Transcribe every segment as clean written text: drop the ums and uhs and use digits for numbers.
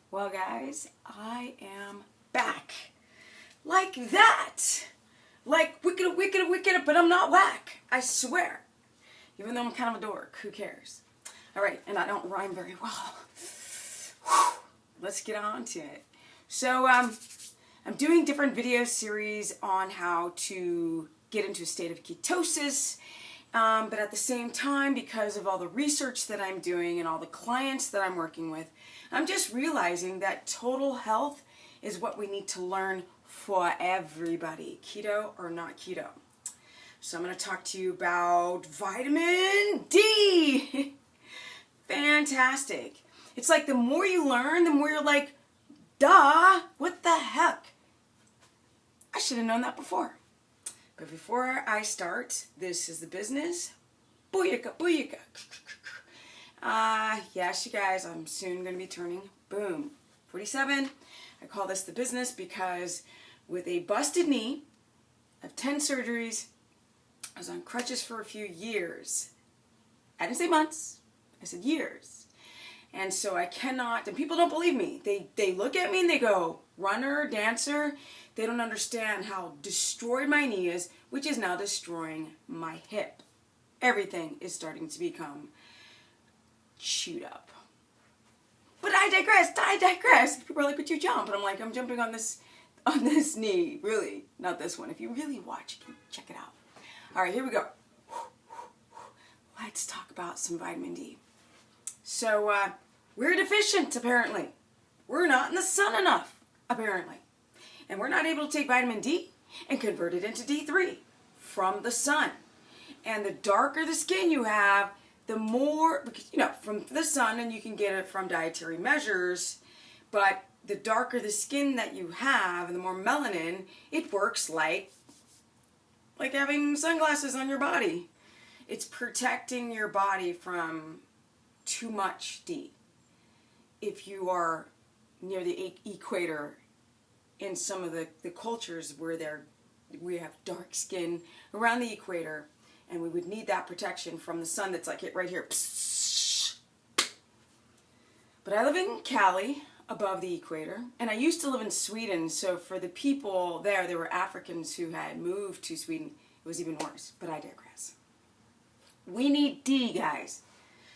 Well, guys, I am back. Like that. Like wicked, but I'm not whack. I swear. Even though I'm kind of a dork, who cares? All right, and I don't rhyme very well. Whew. Let's get on to it. So, I'm doing different video series on how to get into a state of ketosis. But at the same time, because of all the research that I'm doing and all the clients that I'm working with, I'm just realizing that total health is what we need to learn for everybody, keto or not keto. So I'm going to talk to you about vitamin D. Fantastic. It's like the more you learn, the more you're like, duh, what the heck? I should have known that before. But before I start, this is the business. Booyaka, booyaka. Yes, you guys, I'm soon going to be turning, boom, 47. I call this the business because with a busted knee, I have 10 surgeries, I was on crutches for a few years. I didn't say months, I said years. And so I cannot, and people don't believe me. They look at me and they go, runner, dancer. They don't understand how destroyed my knee is, which is now destroying my hip. Everything is starting to become chewed up. But I digress. People are like, but you jump. And I'm like, I'm jumping on this knee. Really, not this one. If you really watch, you can check it out. All right, here we go. Let's talk about some vitamin D. So, we're deficient, apparently. We're not in the sun enough, apparently. And we're not able to take vitamin D and convert it into D3 from the sun. And the darker the skin you have, the more, because, from the sun, and you can get it from dietary measures, but the darker the skin that you have and the more melanin, it works like having sunglasses on your body. It's protecting your body from too much D. If you are near the equator, in some of the cultures where we have dark skin around the equator, and we would need that protection from the sun that's like it right here. But I live in Cali, above the equator, and I used to live in Sweden, so for the people there were Africans who had moved to Sweden. It was even worse, but I digress. We need D, guys.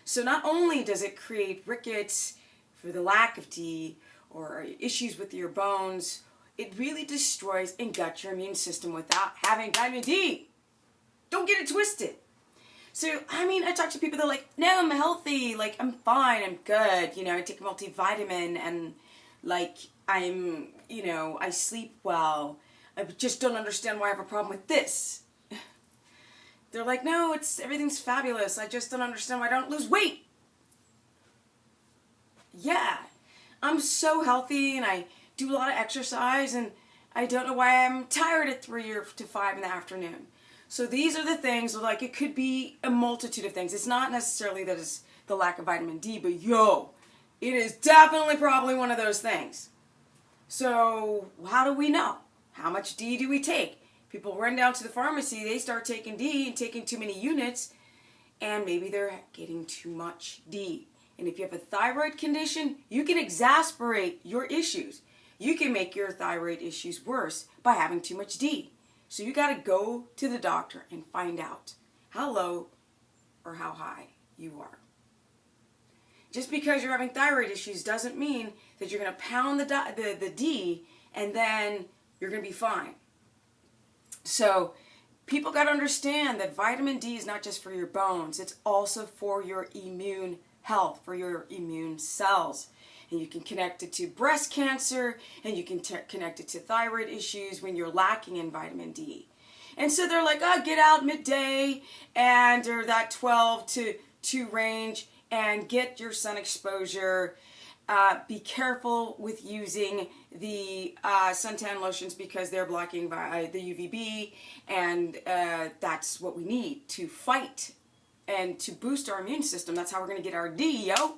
So not only does it create rickets for the lack of D, or issues with your bones, it really destroys and guts your immune system without having vitamin D. Don't get it twisted. So, I talk to people that are like, no, I'm healthy, I'm fine, I'm good, I take a multivitamin, and, I sleep well. I just don't understand why I have a problem with this. They're like, no, everything's fabulous, I just don't understand why I don't lose weight. Yeah, I'm so healthy, and I do a lot of exercise, and I don't know why I'm tired at 3 or to 5 in the afternoon. So these are the things, it could be a multitude of things. It's not necessarily that it's the lack of vitamin D, but it is definitely probably one of those things. So how do we know? How much D do we take? People run down to the pharmacy, they start taking D and taking too many units, and maybe they're getting too much D. And if you have a thyroid condition, you can exacerbate your issues. You can make your thyroid issues worse by having too much D. So you got to go to the doctor and find out how low or how high you are. Just because you're having thyroid issues doesn't mean that you're going to pound the D and then you're going to be fine. So people got to understand that vitamin D is not just for your bones. It's also for your immune health, for your immune cells. And you can connect it to breast cancer, and you can connect it to thyroid issues when you're lacking in vitamin D. And so they're like, get out midday and or that 12 to 2 range and get your sun exposure. Be careful with using the suntan lotions because they're blocking the UVB, and that's what we need to fight and to boost our immune system. That's how we're going to get our D, yo.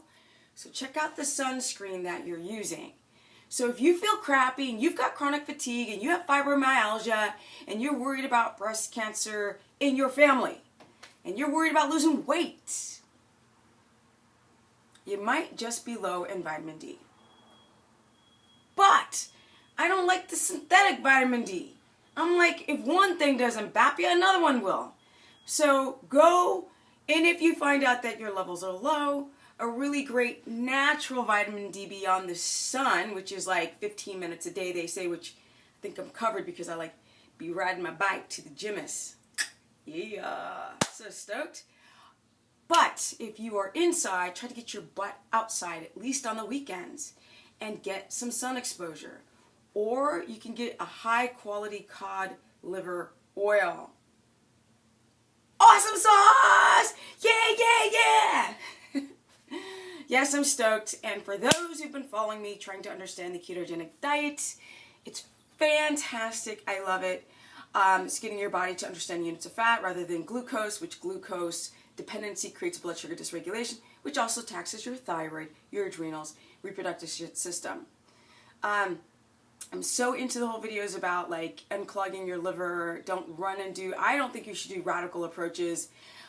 So check out the sunscreen that you're using. So if you feel crappy and you've got chronic fatigue and you have fibromyalgia and you're worried about breast cancer in your family and you're worried about losing weight, you might just be low in vitamin D. I don't like the synthetic vitamin D. I'm like, if one thing doesn't bap you, another one will. So go, and if you find out that your levels are low, a really great natural vitamin D beyond the sun, which is like 15 minutes a day, they say, which I think I'm covered because I like be riding my bike to the gymist. Yeah, so stoked. But if you are inside, try to get your butt outside, at least on the weekends, and get some sun exposure. Or you can get a high quality cod liver oil. Awesome sauce! Yeah! Yes, I'm stoked. And for those who've been following me, trying to understand the ketogenic diet, it's fantastic. I love it. It's getting your body to understand units of fat rather than glucose, which glucose dependency creates blood sugar dysregulation, which also taxes your thyroid, your adrenals, reproductive system. I'm so into the whole videos about like unclogging your liver. I don't think you should do radical approaches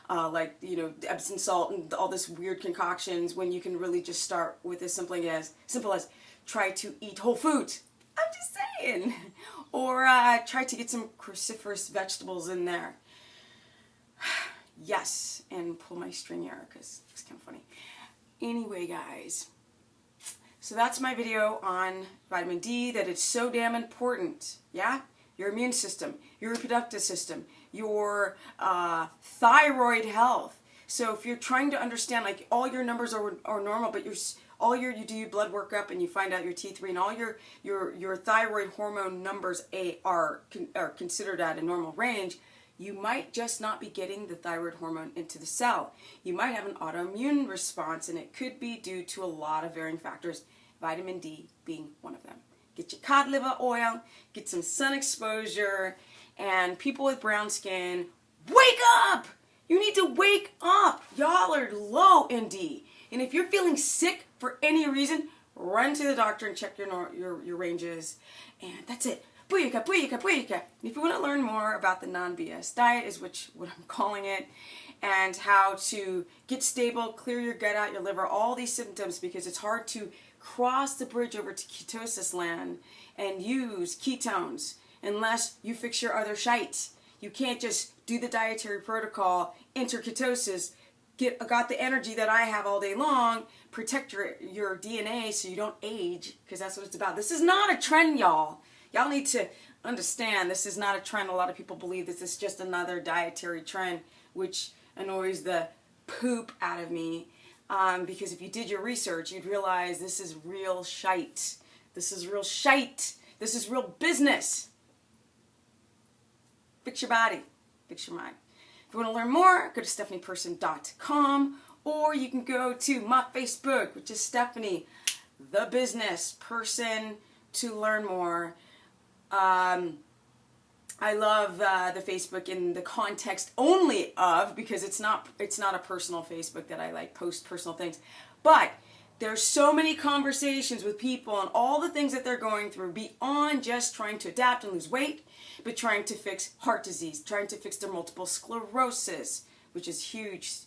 like, you know, Epsom salt and all this weird concoctions when you can really just start with as simple as try to eat whole foods. I'm just saying. Or try to get some cruciferous vegetables in there. Yes, and pull my string here because it's kind of funny. Anyway, guys, so that's my video on vitamin D, that it's so damn important, yeah? Your immune system, your reproductive system, your thyroid health. So if you're trying to understand, like, all your numbers are normal, but you do your blood workup and you find out your T3 and all your thyroid hormone numbers are considered at a normal range, you might just not be getting the thyroid hormone into the cell. You might have an autoimmune response, and it could be due to a lot of varying factors, vitamin D being one of them. Get your cod liver oil, get some sun exposure, and people with brown skin, wake up! You need to wake up. Y'all are low in D. And if you're feeling sick for any reason, run to the doctor and check your ranges. And that's it. Booyaka, booyaka, booyaka. If you want to learn more about the non-BS diet, is what I'm calling it, and how to get stable, clear your gut out, your liver, all these symptoms, because it's hard to cross the bridge over to ketosis land and use ketones unless you fix your other shite. You can't just do the dietary protocol, enter ketosis, got the energy that I have all day long, protect your DNA so you don't age, because that's what it's about. This is not a trend, y'all. Y'all need to understand this is not a trend. A lot of people believe this is just another dietary trend, which annoys the poop out of me. Because if you did your research, you'd realize this is real shite. This is real shite. This is real business. Fix your body. Fix your mind. If you want to learn more, go to stephanieperson.com, or you can go to my Facebook, which is Stephanie, the business person, to learn more. I love the Facebook in the context only of, because it's not a personal Facebook that I like post personal things, but there's so many conversations with people and all the things that they're going through beyond just trying to adapt and lose weight, but trying to fix heart disease, trying to fix their multiple sclerosis, which is huge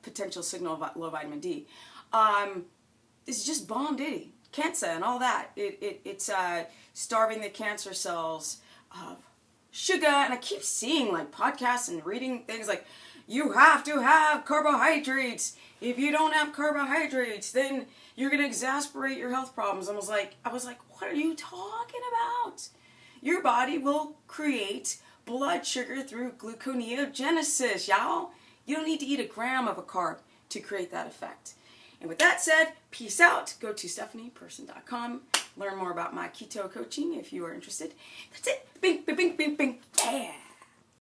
potential signal of low vitamin D. It's just bomb ditty. Cancer and all that. It's starving the cancer cells of sugar. And I keep seeing like podcasts and reading things like, you have to have carbohydrates. If you don't have carbohydrates, then you're going to exacerbate your health problems. I was like, what are you talking about? Your body will create blood sugar through gluconeogenesis, y'all. You don't need to eat a gram of a carb to create that effect. And with that said, peace out. Go to stephanieperson.com. Learn more about my keto coaching if you are interested. That's it. Bing, bing, bing, bing, bing. Yeah.